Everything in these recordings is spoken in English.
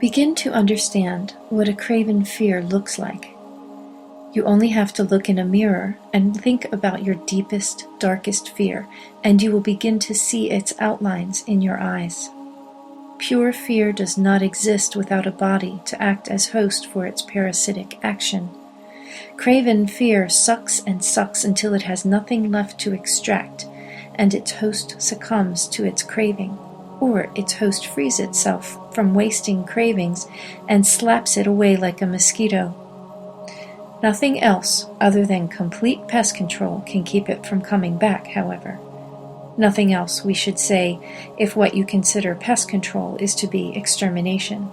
Begin to understand what a craven fear looks like. You only have to look in a mirror and think about your deepest, darkest fear, and you will begin to see its outlines in your eyes. Pure fear does not exist without a body to act as host for its parasitic action. Craven fear sucks and sucks until it has nothing left to extract, and its host succumbs to its craving, or its host frees itself from wasting cravings and slaps it away like a mosquito. Nothing else other than complete pest control can keep it from coming back, however. Nothing else, we should say, if what you consider pest control is to be extermination.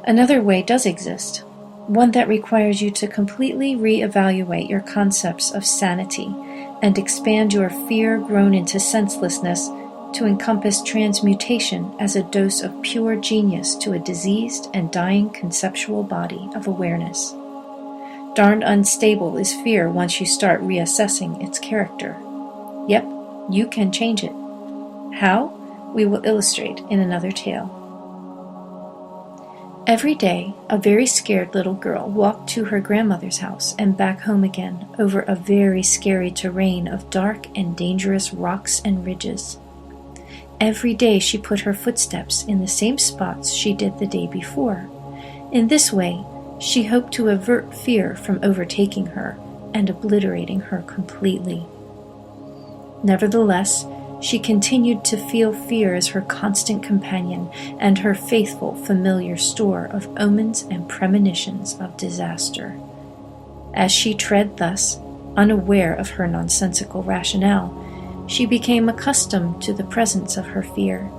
Another way does exist, one that requires you to completely reevaluate your concepts of sanity and expand your fear grown into senselessness to encompass transmutation as a dose of pure genius to a diseased and dying conceptual body of awareness. Darned unstable is fear once you start reassessing its character. Yep, you can change it. How? We will illustrate in another tale. Every day, a very scared little girl walked to her grandmother's house and back home again over a very scary terrain of dark and dangerous rocks and ridges. Every day she put her footsteps in the same spots she did the day before. In this way, she hoped to avert fear from overtaking her and obliterating her completely. Nevertheless, she continued to feel fear as her constant companion and her faithful, familiar store of omens and premonitions of disaster. As she tread thus, unaware of her nonsensical rationale, she became accustomed to the presence of her fear,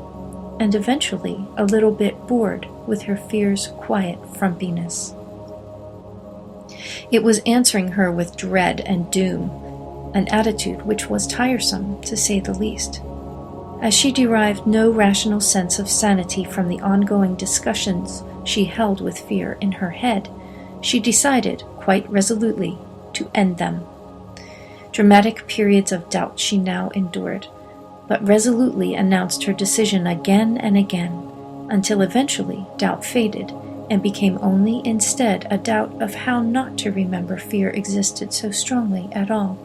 and eventually a little bit bored with her fear's quiet frumpiness. It was answering her with dread and doom, an attitude which was tiresome, to say the least. As she derived no rational sense of sanity from the ongoing discussions she held with fear in her head, she decided, quite resolutely, to end them. Dramatic periods of doubt she now endured, but resolutely announced her decision again and again, until eventually doubt faded and became only instead a doubt of how not to remember fear existed so strongly at all.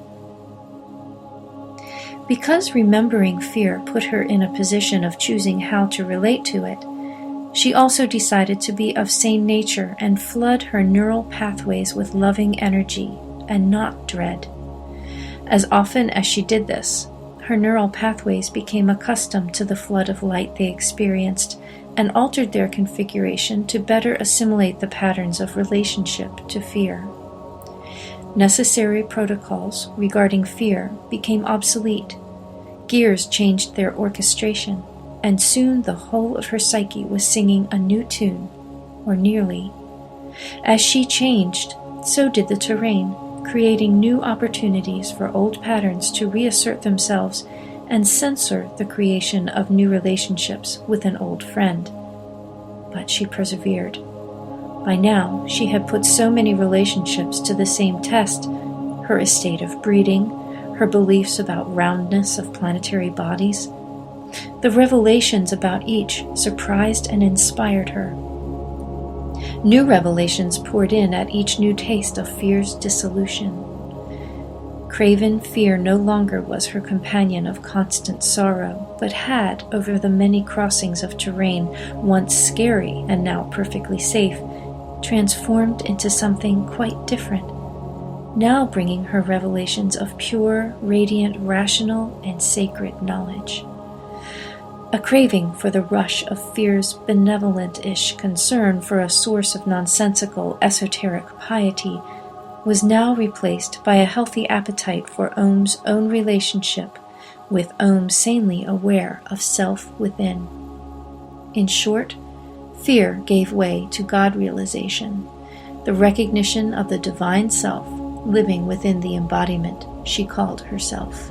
Because remembering fear put her in a position of choosing how to relate to it, she also decided to be of sane nature and flood her neural pathways with loving energy and not dread. As often as she did this, her neural pathways became accustomed to the flood of light they experienced and altered their configuration to better assimilate the patterns of relationship to fear. Necessary protocols regarding fear became obsolete. Gears changed their orchestration, and soon the whole of her psyche was singing a new tune, or nearly. As she changed, so did the terrain, creating new opportunities for old patterns to reassert themselves and censor the creation of new relationships with an old friend. But she persevered. By now, she had put so many relationships to the same test, her estate of breeding, her beliefs about roundness of planetary bodies. The revelations about each surprised and inspired her. New revelations poured in at each new taste of fear's dissolution. Craven fear no longer was her companion of constant sorrow, but had, over the many crossings of terrain once scary and now perfectly safe, transformed into something quite different, now bringing her revelations of pure, radiant, rational, and sacred knowledge. A craving for the rush of fear's benevolent-ish concern for a source of nonsensical, esoteric piety was now replaced by a healthy appetite for Om's own relationship with Om sanely aware of self within. In short, fear gave way to God realization, the recognition of the divine self living within the embodiment she called herself.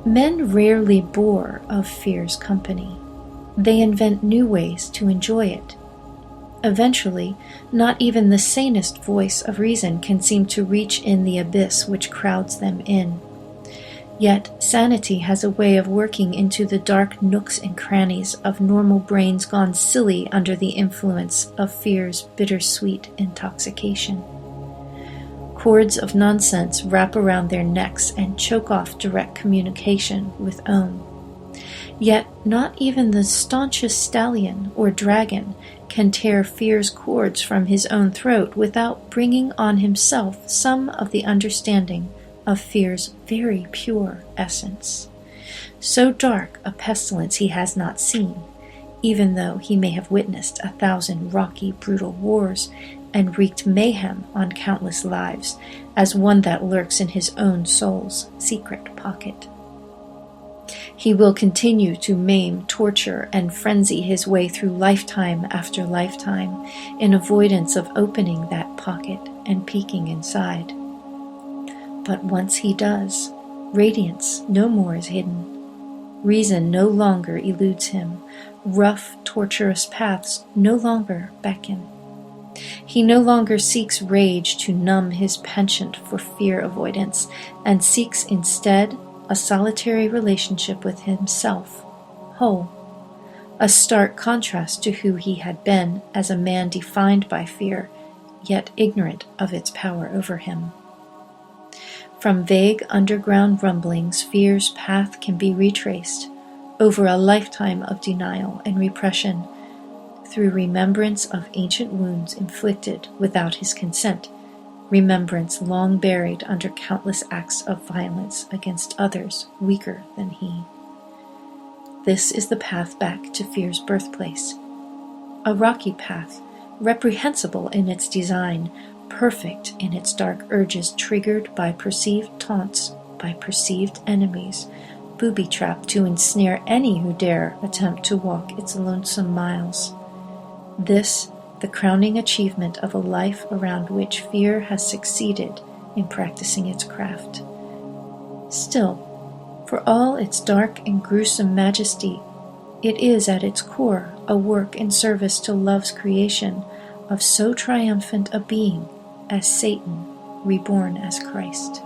Men rarely bore of fear's company. They invent new ways to enjoy it. Eventually, not even the sanest voice of reason can seem to reach in the abyss which crowds them in. Yet sanity has a way of working into the dark nooks and crannies of normal brains gone silly under the influence of fear's bittersweet intoxication. Cords of nonsense wrap around their necks and choke off direct communication with Om. Yet not even the staunchest stallion or dragon can tear fear's cords from his own throat without bringing on himself some of the understanding of fear's very pure essence. So dark a pestilence he has not seen, even though he may have witnessed 1,000 rocky, brutal wars and wreaked mayhem on countless lives, as one that lurks in his own soul's secret pocket. He will continue to maim, torture, and frenzy his way through lifetime after lifetime in avoidance of opening that pocket and peeking inside. But once he does, radiance no more is hidden. Reason no longer eludes him. Rough, tortuous paths no longer beckon. He no longer seeks rage to numb his penchant for fear avoidance, and seeks instead a solitary relationship with himself, whole, a stark contrast to who he had been as a man defined by fear, yet ignorant of its power over him. From vague underground rumblings, fear's path can be retraced over a lifetime of denial and repression, through remembrance of ancient wounds inflicted without his consent, remembrance long buried under countless acts of violence against others weaker than he. This is the path back to fear's birthplace, a rocky path, reprehensible in its design, perfect in its dark urges triggered by perceived taunts, by perceived enemies, booby-trapped to ensnare any who dare attempt to walk its lonesome miles. This, the crowning achievement of a life around which fear has succeeded in practicing its craft. Still, for all its dark and gruesome majesty, it is at its core a work in service to love's creation of so triumphant a being as Satan reborn as Christ.